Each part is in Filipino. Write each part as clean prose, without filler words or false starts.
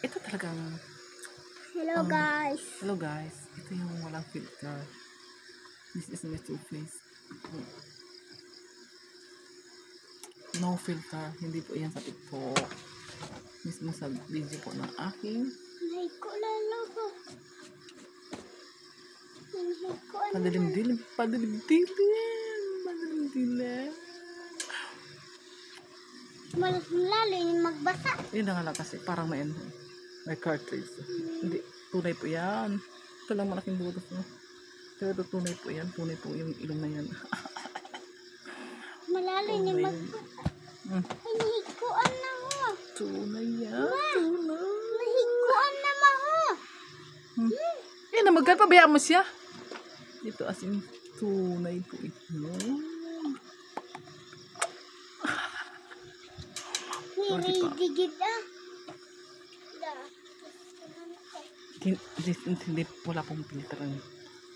Ito talagang Hello guys. hello guys. Ito yung walang filter. This is my Too Faced. No filter. Hindi po yan sa TikTok. Mismo sa video po ng aking Nahiko lalo ko. Nahiko ano. padilim-dilim. Malas lalo yung magbasa. Yun na nga lang kasi parang may cartridge. Hindi. Tunay po yan. Ito lang malaking butas mo. Pero ito tunay po yan. Tunay po yung ilong na yan. Malalim yung magbasa. Ay, nahikoan na mo. Tunay yan. Tunay. Nahikoan na mo. Eh, namagal pa, bayaan mo siya. Ito as in, tunay po ito. Niridigid ah. Hindi, wala pong filter ang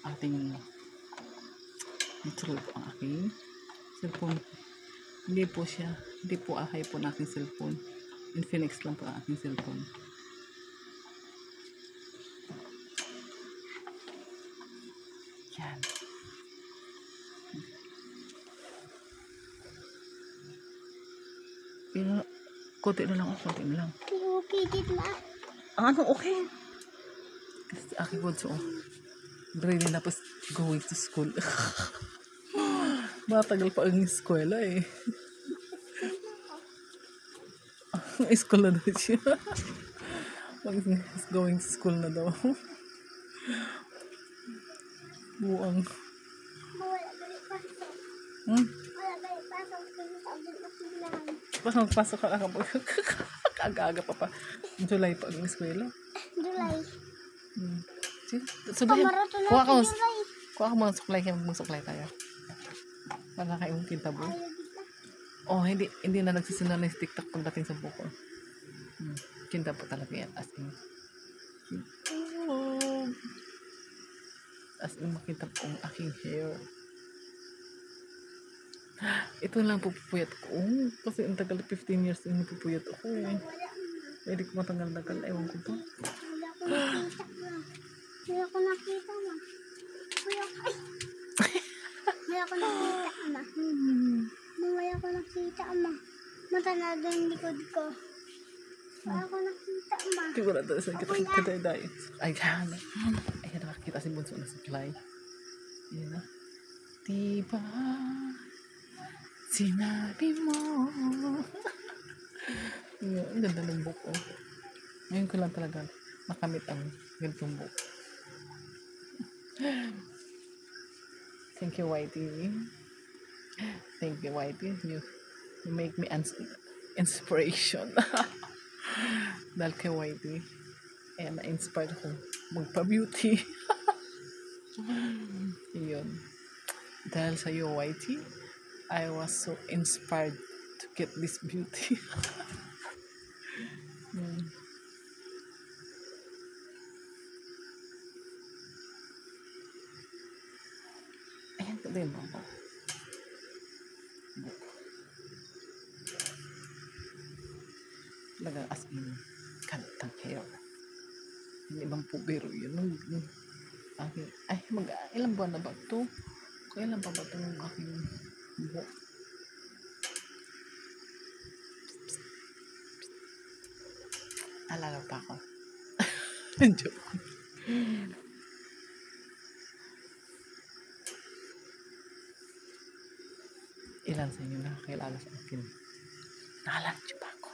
ating natural po ang aking cellphone. Hindi po siya, hindi po ahay po ng aking cellphone. Infinix lang po ang aking cellphone. Yan. Pero, konti na lang ako, konti na lang. Okay, gid na. Ano, okay. Kasi aking words, ready na pa going to school. Matagal pa ang eskwela eh. School na daw siya. Going to school na daw. Buang. Wala balik pasok. Wala balik pasok. Kasi sabi na silang. Basta magpasok ka lang. Kaaga-aga pa pa. July pa ang eskwela. July. Subahin. Pamarato na Kuha ka si July. mga suklay. Kaya magsuklay tayo. Para kayo kintabo. Ayaw kita. Oh, hindi na nagsisinungaling sa TikTok pagdating sa buko. Kinta po talaga yan. As in makita po ang aking hair. Ito lang po pupuyat ko. Kasi ang tagal 15 years din pupuyat ako eh. Hindi ko matagal-tagal. Ewan ko ba. Wala ko nakita ma. Wala ko nakita ma. Wala ko nakita ma. Mata na doon yung likod ko. Wala ko nakita ma. Hindi ko na ito. Kita dahil. Ay, gana. Ay, nakakita si Bunso na supply. Yan na. Diba? Sinabi mo. Yan, ang ganda ng buko. Ngayon ko lang talaga makamit ang gantong buko. Thank you, Whitey. Thank you, Whitey. You make me inspiration. Dahil kay Whitey, na-inspired ako magpa-beauty. Yun. Dahil sa iyo, Whitey, I was so inspired to get this beauty. Ayan ko din ako. Talaga as in kantang hair. Yung ibang pubero yun. Ay, ilang buwan na ba ito? Kailan pa ba itong aking buhok? Alala pa ako. Joke. Ilan sa inyo nakakilala sa akin? Naalala niyo pa ako?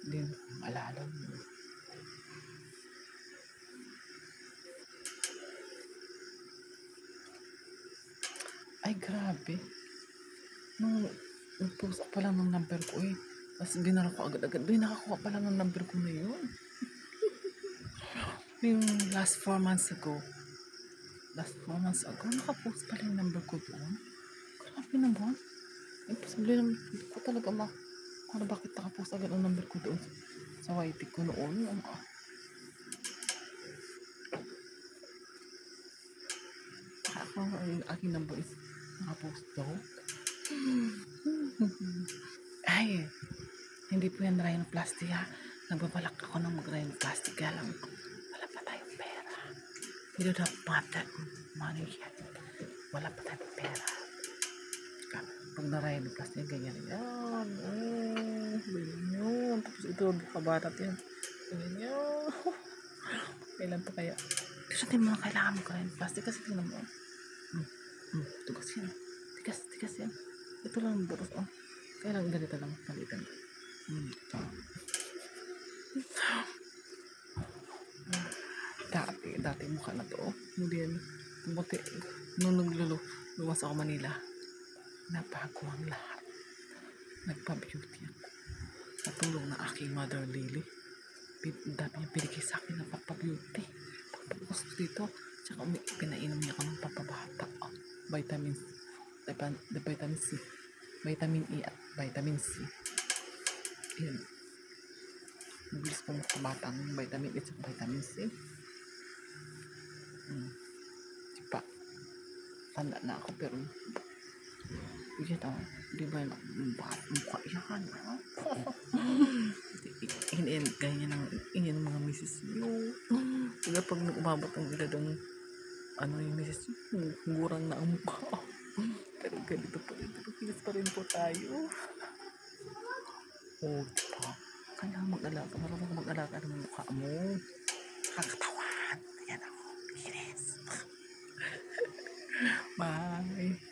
Hindi na ko maalala mo. Ay, grabe. Nung nag-post pa lang ng number ko eh. Tapos binara ko agad-agad. Nakakuha pa lang ng number ko na yun. Yung last 4 months ago. Nakapost pa lang yung number ko doon. Grabe naman. Imposible naman. Hindi ko talaga ano bakit nakapost agad ang number ko doon sa YT ko noon. Ako, yung aking number is nakapost daw. Ay, hindi po yan rhinoplasty ha. Nagbabalak ako ng mag-rhinoplasty kaya lang wala pa tayong pera. We don't have money yet. Wala pa tayong pera. Pag na-rhinoplasty, ganyan yan. Ganyan yun. Tapos ito, kabarat yan. Ganyan yun. Kailan pa kaya? Kasi hindi mo kailangan mag-rhinoplasty kasi tingnan mo. Tugas yan. Tigas yan. Ito lang butas. Kaya lang ganito lang. Palitan. Dati mukha na to. Hindi yan. Buti, nung luwas ako Manila, nabago ang lahat. Nagpa-beauty ako. Natulong na aking mother Lily. Dami niya binigay sa akin ng papabeauty. Tapos dito, tsaka pinainom niya ako ng papabata. Vitamin C. Vitamin E at vitamin C. Yun. Mabilis po makabata ng vitamin E at vitamin C. Diba? Tanda na ako pero yan di ba mukha yan ganyan ng mga misis nyo. Diba pag umabot ang edad ng yung misis nyo, gurang na ang mukha. Pero ganito po rin, pero pilis pa rin po tayo. Diba? Kailangan mag-alaga, marunong mag-alaga ng mukha mo. Kakatawan. Ayan ako. Yes. Bye.